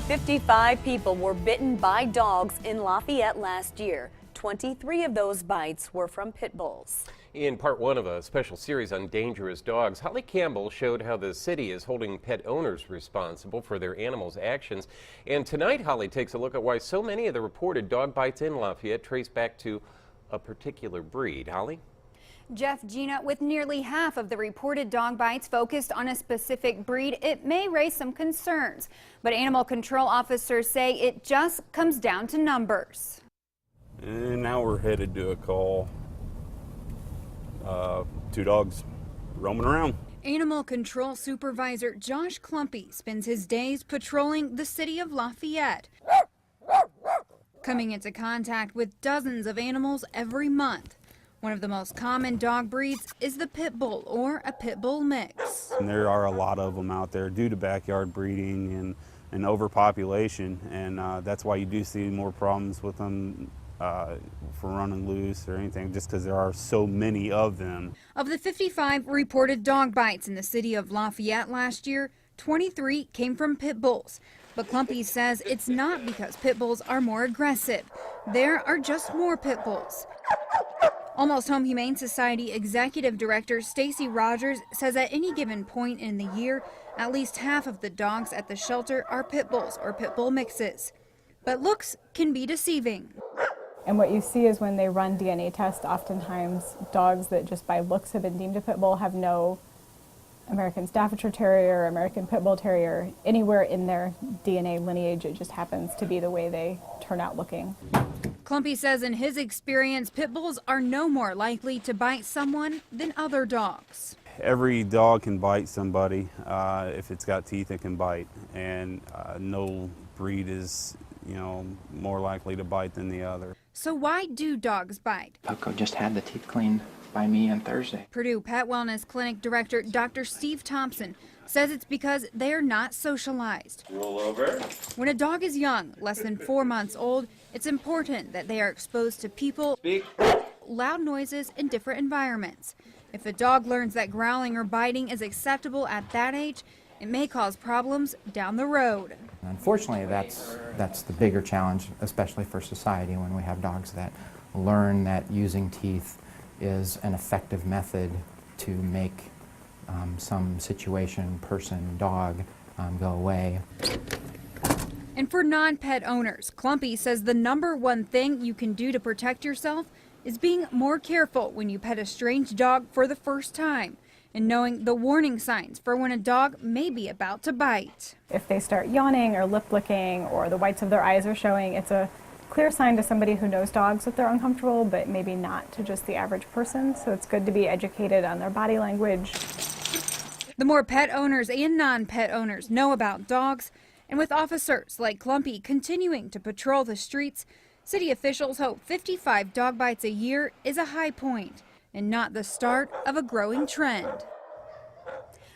55 people were bitten by dogs in Lafayette last year. 23 of those bites were from pit bulls. In part one of a special series on dangerous dogs, Holly Campbell showed how the city is holding pet owners responsible for their animals' actions. And tonight, Holly takes a look at why so many of the reported dog bites in Lafayette trace back to a particular breed. Holly? Jeff, Gina, with nearly half of the reported dog bites focused on a specific breed, it may raise some concerns. But animal control officers say it just comes down to numbers. And now we're headed to a call. 2 dogs roaming around. Animal control supervisor Josh Clumpy spends his days patrolling the city of Lafayette, coming into contact with dozens of animals every month. One of the most common dog breeds is the pit bull or a pit bull mix. And there are a lot of them out there due to backyard breeding and overpopulation, and that's why you do see more problems with them for running loose or anything, just because there are so many of them. Of the 55 reported dog bites in the city of Lafayette last year, 23 came from pit bulls. But Clumpy says it's not because pit bulls are more aggressive. There are just more pit bulls. Almost Home Humane Society Executive Director Stacy Rogers says at any given point in the year, at least half of the dogs at the shelter are pit bulls or pit bull mixes. But looks can be deceiving. And what you see is when they run DNA tests, oftentimes dogs that just by looks have been deemed a pit bull have no American Staffordshire Terrier, American Pit Bull Terrier, anywhere in their DNA lineage. It just happens to be the way they turn out looking. Clumpy says in his experience, pit bulls are no more likely to bite someone than other dogs. Every dog can bite somebody. If it's got teeth, it can bite. And no breed is, more likely to bite than the other. So why do dogs bite? Coco just had the teeth cleaned by me on Thursday. Purdue Pet Wellness Clinic Director Dr. Steve Thompson says it's because they are not socialized. Roll over. When a dog is young, less than 4 months old, it's important that they are exposed to people, Speak. loud noises, and different environments. If a dog learns that growling or biting is acceptable at that age, it may cause problems down the road. Unfortunately, that's the bigger challenge, especially for society, when we have dogs that learn that using teeth is an effective method to make some situation, person, dog go away. And for non-pet owners, Clumpy says the #1 thing you can do to protect yourself is being more careful when you pet a strange dog for the first time, and knowing the warning signs for when a dog may be about to bite. If they start yawning or lip licking or the whites of their eyes are showing, it's a clear sign to somebody who knows dogs that they're uncomfortable, but maybe not to just the average person. So it's good to be educated on their body language. The more pet owners and non-pet owners know about dogs, and with officers like Clumpy continuing to patrol the streets, city officials hope 55 dog bites a year is a high point and not the start of a growing trend.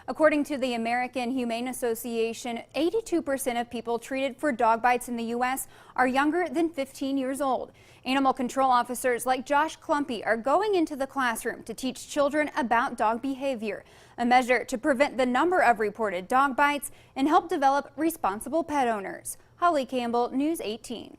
According to the American Humane Association, 82% of people treated for dog bites in the U.S. are younger than 15 years old. Animal control officers like Josh Clumpy are going into the classroom to teach children about dog behavior, a measure to prevent the number of reported dog bites and help develop responsible pet owners. Holly Campbell, News 18.